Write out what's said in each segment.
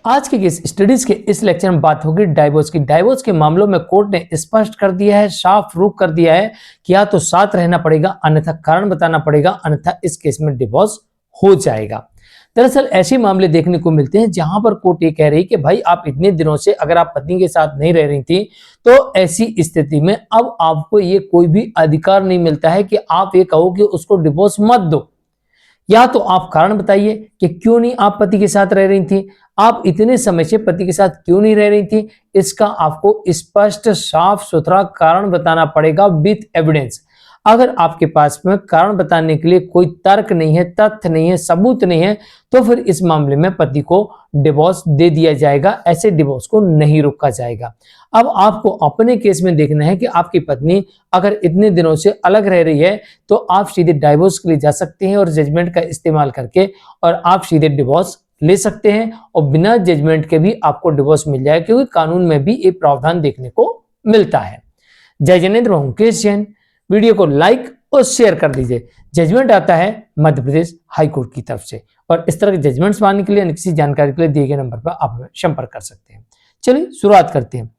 आज के स्टडीज के इस लेक्चर में बात होगी डाइवोर्स की। डाइवोर्स के मामलों में कोर्ट ने स्पष्ट कर दिया है, साफ रुख कर दिया है कि या तो साथ रहना पड़ेगा अन्यथा कारण बताना पड़ेगा, अन्यथा इस केस में डिवोर्स हो जाएगा। दरअसल ऐसे मामले देखने को मिलते हैं जहां पर कोर्ट ये कह रही कि भाई आप इतने दिनों से अगर आप पत्नी के साथ नहीं रह रही थी तो ऐसी स्थिति में अब आपको ये कोई भी अधिकार नहीं मिलता है कि आप ये कहो कि उसको डिवोर्स मत दो। या तो आप कारण बताइए कि क्यों नहीं आप पति के साथ रह रही थी, आप इतने समय से पति के साथ क्यों नहीं रह रही थी, इसका आपको स्पष्ट साफ सुथरा कारण बताना पड़ेगा विथ एविडेंस। अगर आपके पास में कारण बताने के लिए कोई तर्क नहीं है, तथ्य नहीं है, सबूत नहीं है, तो फिर इस मामले में पति को डिवोर्स दे दिया जाएगा, ऐसे डिवोर्स को नहीं रोका जाएगा। अब आपको अपने केस में देखना है कि आपकी पत्नी अगर इतने दिनों से अलग रह रही है तो आप सीधे डिवोर्स के लिए जा सकते हैं और जजमेंट का इस्तेमाल करके और आप सीधे डिवोर्स ले सकते हैं और बिना जजमेंट के भी आपको डिवोर्स मिल जाएगा, क्योंकि कानून में भी ये प्रावधान देखने को मिलता है। जय जिनेंद्र, मुकेश जैन। वीडियो को लाइक और शेयर कर दीजिए। जजमेंट आता है मध्य प्रदेश हाई कोर्ट की तरफ से और इस तरह के जजमेंट्स पाने के लिए अन्य किसी जानकारी के लिए दिए गए नंबर पर आप हमें संपर्क कर सकते हैं। चलिए शुरुआत करते हैं।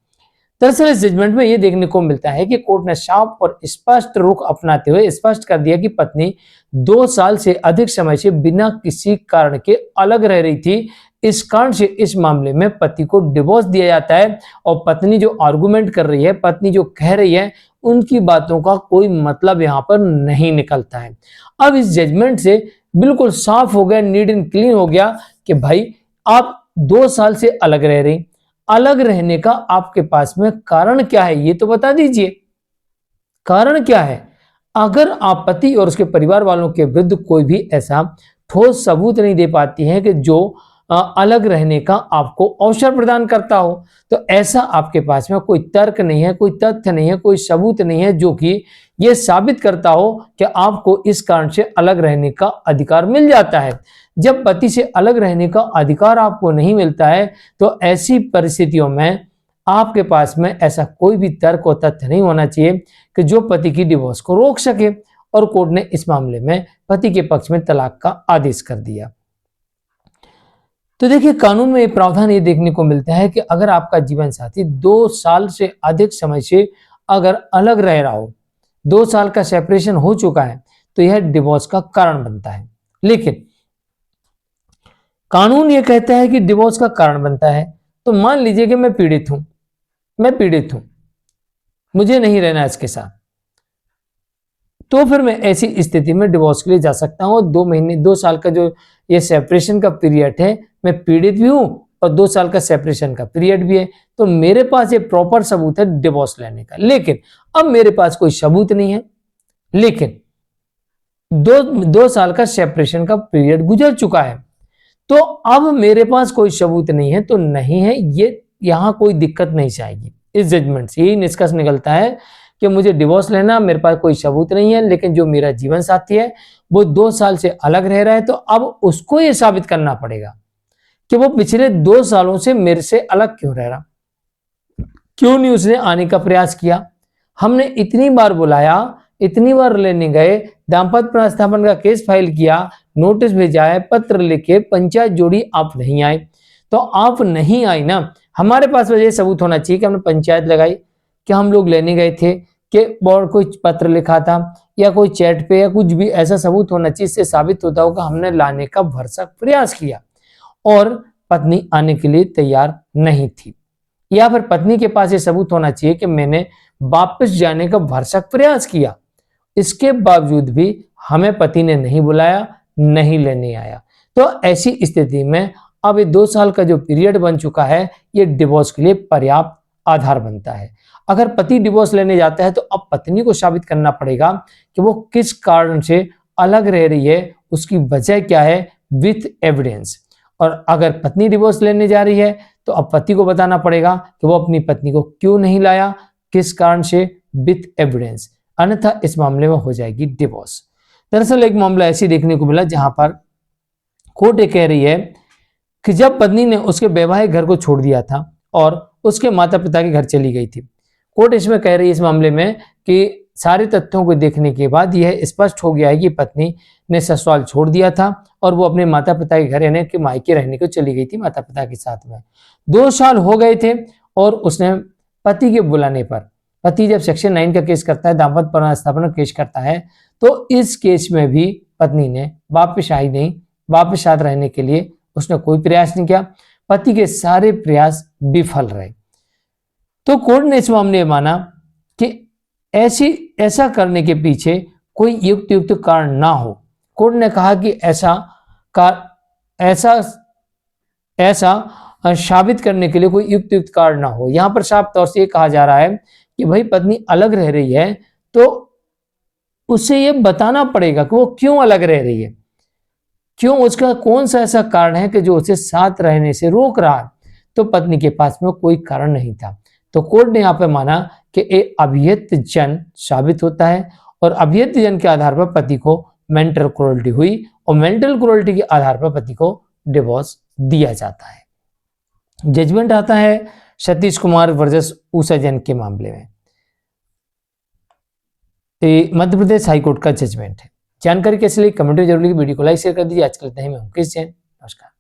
दरअसल इस जजमेंट में यह देखने को मिलता है कि कोर्ट ने साफ और स्पष्ट रुख अपनाते हुए स्पष्ट कर दिया कि पत्नी 2 साल से अधिक समय से बिना किसी कारण के अलग रह रही थी। इस कारण से इस मामले में पति को डिवोर्स दिया जाता है और पत्नी जो आर्गुमेंट कर रही है, पत्नी जो कह रही है, उनकी बातों का कोई मतलब यहाँ पर नहीं निकलता है। अब इस जजमेंट से बिल्कुल साफ हो गया, नीट एंड क्लीन हो गया कि भाई आप 2 साल से अलग रह रही, अलग रहने का आपके पास में कारण क्या है ये तो बता दीजिए। कारण क्या है? अगर आप पति और उसके परिवार वालों के विरुद्ध कोई भी ऐसा ठोस सबूत नहीं दे पाती हैं कि जो अलग रहने का आपको अवसर प्रदान करता हो, तो ऐसा आपके पास में कोई तर्क नहीं है, कोई तथ्य नहीं है, कोई सबूत नहीं है जो कि यह साबित करता हो कि आपको इस कारण से अलग रहने का अधिकार मिल जाता है। जब पति से अलग रहने का अधिकार आपको नहीं मिलता है तो ऐसी परिस्थितियों में आपके पास में ऐसा कोई भी तर्क और तथ्य नहीं होना चाहिए कि जो पति की डिवोर्स को रोक सके, और कोर्ट ने इस मामले में पति के पक्ष में तलाक का आदेश कर दिया। तो देखिए, कानून में ये प्रावधान ये देखने को मिलता है कि अगर आपका जीवन साथी 2 साल से अधिक समय से अगर अलग रह रहा हो, 2 साल का सेपरेशन हो चुका है, तो यह डिवोर्स का कारण बनता है। लेकिन कानून ये कहता है कि डिवोर्स का कारण बनता है, तो मान लीजिए कि मैं पीड़ित हूं, मुझे नहीं रहना इसके साथ, तो फिर मैं ऐसी स्थिति में डिवोर्स के लिए जा सकता हूं। 2 साल का जो ये सेपरेशन का पीरियड है, मैं पीड़ित भी हूं और 2 साल का सेपरेशन का पीरियड भी है, तो मेरे पास ये प्रॉपर सबूत है डिवोर्स लेने का। लेकिन अब मेरे पास कोई सबूत नहीं है, लेकिन 2 साल का सेपरेशन का पीरियड गुजर चुका है, तो अब मेरे पास कोई सबूत नहीं है, तो नहीं है, ये यहां कोई दिक्कत नहीं चाहिए। इस जजमेंट से यही निष्कर्ष निकलता है कि मुझे डिवोर्स लेना, मेरे पास कोई सबूत नहीं है, लेकिन जो मेरा जीवन साथी है वो 2 साल से अलग रह रहा है, तो अब उसको ये साबित करना पड़ेगा कि वो पिछले 2 सालों से मेरे से अलग क्यों रह रहा, क्यों नहीं उसने आने का प्रयास किया। हमने इतनी बार बुलाया, इतनी बार लेने गए, दाम्पत्य पुनर्स्थापन का केस फाइल किया, नोटिस भेजा है, पत्र लिखे, पंचायत जोड़ी, आप नहीं आए। तो आप नहीं आई ना, हमारे पास वजह सबूत होना चाहिए कि हमने पंचायत लगाई, कि हम लोग लेने गए थे, कि और कोई पत्र लिखा था या कोई चैट पे या कुछ भी ऐसा सबूत होना चाहिए, इससे साबित होता होगा हमने लाने का भरसक प्रयास किया और पत्नी आने के लिए तैयार नहीं थी। या फिर पत्नी के पास ये सबूत होना चाहिए कि मैंने वापस जाने का भरसक प्रयास किया, इसके बावजूद भी हमें पति ने नहीं बुलाया, नहीं लेने आया। तो ऐसी स्थिति में अब ये 2 साल का जो पीरियड बन चुका है, ये डिवोर्स के लिए पर्याप्त आधार बनता है। अगर पति डिवोर्स लेने जाता है तो अब पत्नी को साबित करना पड़ेगा कि वो किस कारण से अलग रह रही है, उसकी वजह क्या है, विथ एविडेंस। और अगर पत्नी डिवोर्स लेने जा रही है तो अब पति को बताना पड़ेगा कि वो अपनी पत्नी को क्यों नहीं लाया, किस कारण से, विथ एविडेंस, अन्यथा इस मामले में हो जाएगी डिवोर्स। दरअसल एक मामला ऐसी देखने को मिला जहां पर कोर्ट कह रही है कि जब पत्नी ने उसके वैवाहिक घर को छोड़ दिया था और उसके माता पिता के घर चली गई थी, कोर्ट इसमें कह रही है इस मामले में कि सारे तथ्यों को देखने के बाद यह स्पष्ट हो गया है कि पत्नी ने ससुराल छोड़ दिया था और वो अपने माता पिता के घर यानी कि मायके रहने को चली गई थी माता पिता के साथ में। 2 साल हो गए थे और उसने पति के बुलाने पर, पति जब सेक्शन 9 का केस करता है, दाम्पत्य पुनर्स्थापना केस करता है, तो इस केस में भी पत्नी ने वापस आई नहीं, वापस साथ रहने के लिए उसने कोई प्रयास नहीं किया, पति के सारे प्रयास विफल रहे। तो कोर्ट ने इस मामले में माना कि ऐसा करने के पीछे कोई युक्त कारण ना हो। कोर्ट ने कहा कि ऐसा साबित करने के लिए कोई युक्त कारण ना हो। यहां पर साफ तौर से कहा जा रहा है कि भाई पत्नी अलग रह रही है तो उसे यह बताना पड़ेगा कि वो क्यों अलग रह रही है, क्यों, उसका कौन सा ऐसा कारण है कि जो उसे साथ रहने से रोक रहा है। तो पत्नी के पास में कोई कारण नहीं था। तो कोर्ट ने यहां पर माना कि एक अभिहित जन साबित होता है और अभिहित जन के आधार पर पति को मेंटल क्रूरल्टी हुई और मेंटल क्रूरल्टी के आधार पर पति को डिवोर्स दिया जाता है। जजमेंट आता है सतीश कुमार वर्सेस उषा जैन के मामले में। मध्य प्रदेश हाईकोर्ट का जजमेंट है। जानकारी कैसे लगी कमेंट में जरूर लिखिए, वीडियो को लाइक शेयर कर दीजिए। आज के लिए इतना ही, मैं हूं कृष्ण जैन, नमस्कार।